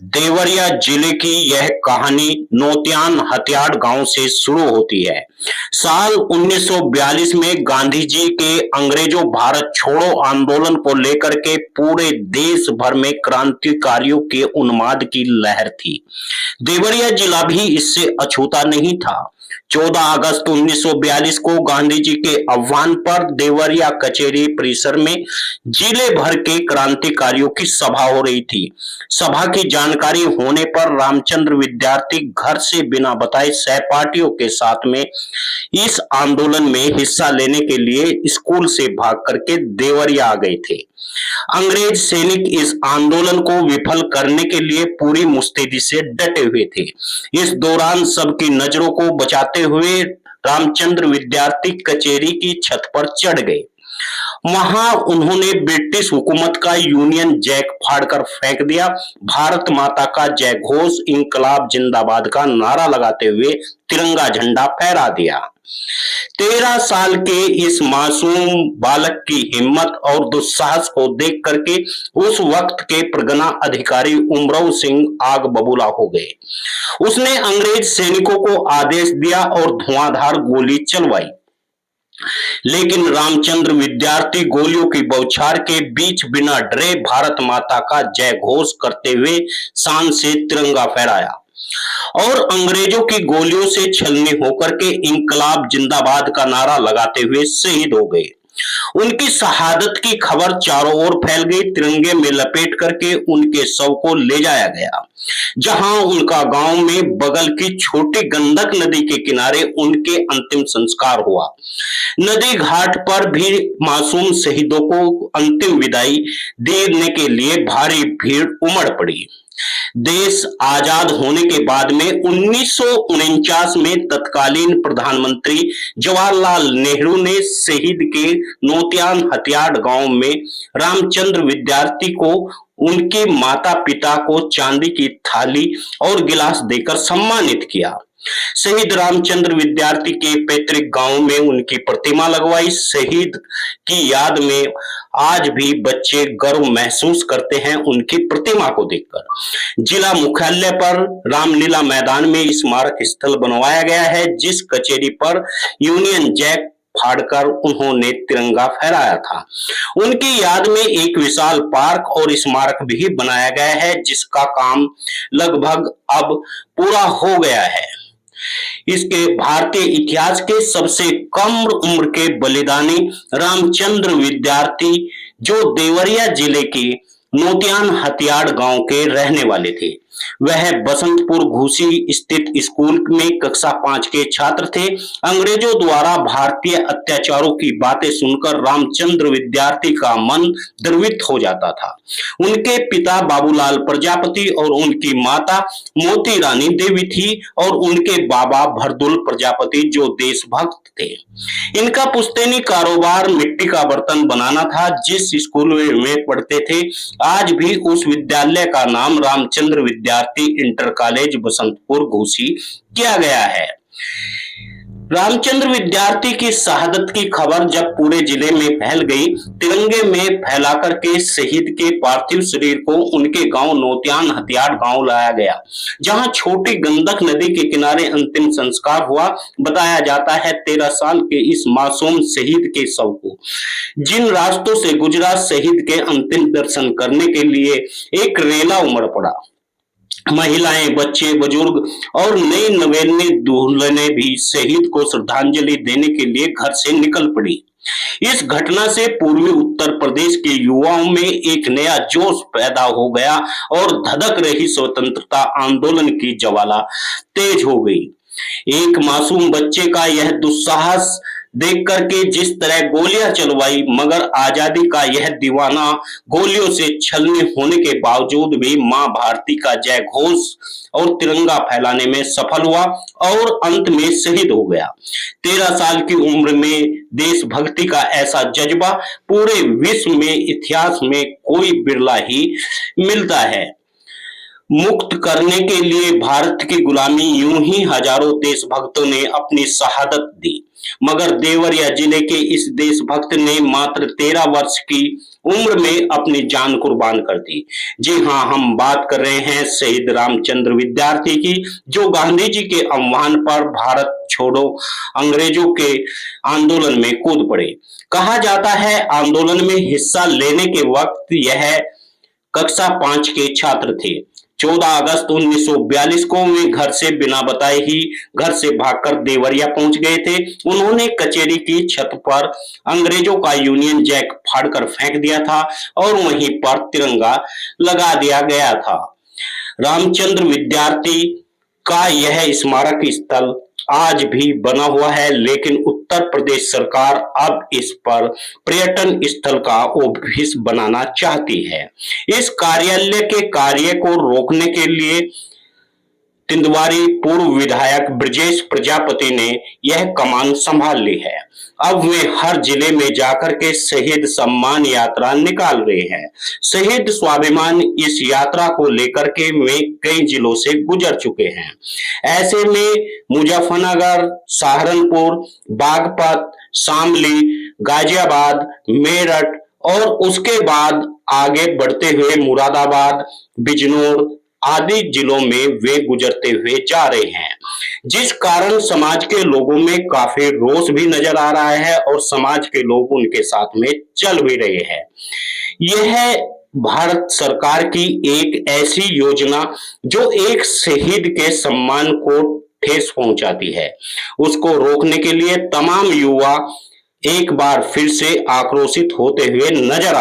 देवरिया जिले की यह कहानी नौतियान हथियाड़ गांव से शुरू होती है। साल 1942 में गांधी जी के अंग्रेजों भारत छोड़ो आंदोलन को लेकर के पूरे देश भर में क्रांतिकारियों के उन्माद की लहर थी। देवरिया जिला भी इससे अछूता नहीं था। 14 अगस्त 1942 को गांधी जी के आह्वान पर देवरिया कचेरी परिसर में जिले भर के क्रांतिकारियों की सभा हो रही थी। सभा की जानकारी होने पर रामचंद्र विद्यार्थी घर से बिना बताए सहपाठियों के साथ में इस आंदोलन में हिस्सा लेने के लिए स्कूल से भाग करके देवरिया आ गए थे। अंग्रेज सैनिक इस आंदोलन को विफल करने के लिए पूरी मुस्तैदी से डटे हुए थे। इस दौरान सबकी नजरों को बचाते हुए रामचंद्र विद्यार्थी कचेरी की छत पर चढ़ गए। वहां उन्होंने ब्रिटिश हुकूमत का यूनियन जैक फाड़कर फेंक दिया। भारत माता का जय घोष, इंकलाब जिंदाबाद का नारा लगाते हुए तिरंगा झंडा फहरा दिया। 13 साल के इस मासूम बालक की हिम्मत और दुस्साहस को देख करके उस वक्त के परगना अधिकारी उमराव सिंह आग बबूला हो गए। उसने अंग्रेज सैनिकों को आदेश दिया और धुआंधार गोली चलवाई, लेकिन रामचंद्र विद्यार्थी गोलियों की बौछार के बीच बिना डरे भारत माता का जय घोष करते हुए शान से तिरंगा फहराया और अंग्रेजों की गोलियों से छलनी होकर के इंकलाब जिंदाबाद का नारा लगाते हुए शहीद हो गए। उनकी शहादत की खबर चारों ओर फैल गई। तिरंगे में लपेट करके उनके शव को ले जाया गया, जहां उनका गांव में बगल की छोटी गंडक नदी के किनारे उनके अंतिम संस्कार हुआ। नदी घाट पर भी मासूम शहीदों को अंतिम विदाई देने के लिए भारी भीड़ उमड़ पड़ी। देश आजाद होने के बाद में 1949 में तत्कालीन प्रधानमंत्री जवाहरलाल नेहरू ने शहीद के नौतियान हथियाड़ गांव में रामचंद्र विद्यार्थी को उनके माता पिता को चांदी की थाली और गिलास देकर सम्मानित किया। शहीद रामचंद्र विद्यार्थी के पैतृक गांव में उनकी प्रतिमा लगवाई। शहीद की याद में आज भी बच्चे गर्व महसूस करते हैं उनकी प्रतिमा को देखकर। जिला मुख्यालय पर रामलीला मैदान में स्मारक स्थल बनवाया गया है, जिस कचेरी पर यूनियन जैक फाड़कर उन्होंने तिरंगा फहराया था। उनकी याद में एक विशाल पार्क और स्मारक भी बनाया गया है, जिसका काम लगभग अब पूरा हो गया है। इसके भारतीय इतिहास के सबसे कम उम्र के बलिदानी रामचंद्र विद्यार्थी, जो देवरिया जिले के नौतियान हथियाड़ गांव के रहने वाले थे, वह बसंतपुर घूसी स्थित स्कूल में कक्षा 5 के छात्र थे। अंग्रेजों द्वारा भारतीय अत्याचारों की बातें सुनकर रामचंद्र विद्यार्थी का मन द्रवित हो जाता था। उनके पिता बाबूलाल प्रजापति और उनकी माता मोती रानी देवी थी और उनके बाबा भरदुल प्रजापति, जो देशभक्त थे। इनका पुश्तैनी कारोबार मिट्टी का बर्तन बनाना था। जिस स्कूल में पढ़ते थे, आज भी उस विद्यालय का नाम रामचंद्र विद्यार्थी इंटर कॉलेज बसंतपुर घूसी किया गया है। रामचंद्र विद्यार्थी की शहादत की खबर जब पूरे जिले में फैल गई, तिरंगे में फैलाकर के शहीद के पार्थिव शरीर को उनके गांव नौतियान हथियाड़ गांव लाया गया, जहां छोटी गंडक नदी के किनारे अंतिम संस्कार हुआ। बताया जाता है 13 साल के इस मासूम शहीद के शव को जिन रास्तों से गुजरा, शहीद के अंतिम दर्शन करने के लिए एक रेला उमड़ पड़ा। महिलाएं, बच्चे, बुजुर्ग और नई नवेली दुल्हनें भी शहीद को श्रद्धांजलि देने के लिए घर से निकल पड़ी। इस घटना से पूर्वी उत्तर प्रदेश के युवाओं में एक नया जोश पैदा हो गया और धधक रही स्वतंत्रता आंदोलन की ज्वाला तेज हो गई। एक मासूम बच्चे का यह दुस्साहस देख करके जिस तरह गोलियां चलवाई, मगर आजादी का यह दीवाना गोलियों से छलनी होने के बावजूद भी मां भारती का जय घोष और तिरंगा फैलाने में सफल हुआ और अंत में शहीद हो गया। 13 साल की उम्र में देशभक्ति का ऐसा जज्बा पूरे विश्व में इतिहास में कोई बिरला ही मिलता है। मुक्त करने के लिए भारत की गुलामी यूं ही हजारों देशभक्तों ने अपनी शहादत दी, मगर देवरिया जिले के इस देशभक्त ने मात्र 13 वर्ष की उम्र में अपनी जान कुर्बान कर दी। जी हां, हम बात कर रहे हैं शहीद रामचंद्र विद्यार्थी की, जो गांधी जी के आह्वान पर भारत छोड़ो अंग्रेजों के आंदोलन में कूद पड़े। कहा जाता है आंदोलन में हिस्सा लेने के वक्त यह कक्षा 5 के छात्र थे। 14 अगस्त 1942 को वे घर से बिना बताए ही घर से भागकर देवरिया पहुंच गए थे। उन्होंने कचेरी की छत पर अंग्रेजों का यूनियन जैक फाड़कर फेंक दिया था और वहीं पर तिरंगा लगा दिया गया था। रामचंद्र विद्यार्थी का यह स्मारक स्थल आज भी बना हुआ है, लेकिन उत्तर प्रदेश सरकार अब इस पर पर्यटन स्थल का ऑफिस बनाना चाहती है। इस कार्यालय के कार्य को रोकने के लिए तिंदवारी पूर्व विधायक ब्रजेश प्रजापति ने यह कमान संभाल ली है। अब वे हर जिले में जाकर के शहीद सम्मान यात्रा निकाल रहे हैं। शहीद स्वाभिमान इस यात्रा को लेकर के वे कई जिलों से गुजर चुके हैं। ऐसे में मुजफ्फरनगर, सहारनपुर, बागपत, शामली, गाजियाबाद, मेरठ और उसके बाद आगे बढ़ते हुए मुरादाबाद, बिजनौर आदि जिलों में वे गुजरते हुए जा रहे हैं, जिस कारण समाज के लोगों में काफी रोष भी नजर आ रहा है और समाज के लोग उनके साथ में चल भी रहे हैं। यह भारत सरकार की एक ऐसी योजना जो एक शहीद के सम्मान को ठेस पहुंचाती है, उसको रोकने के लिए तमाम युवा एक बार फिर से आक्रोशित होते हुए नजर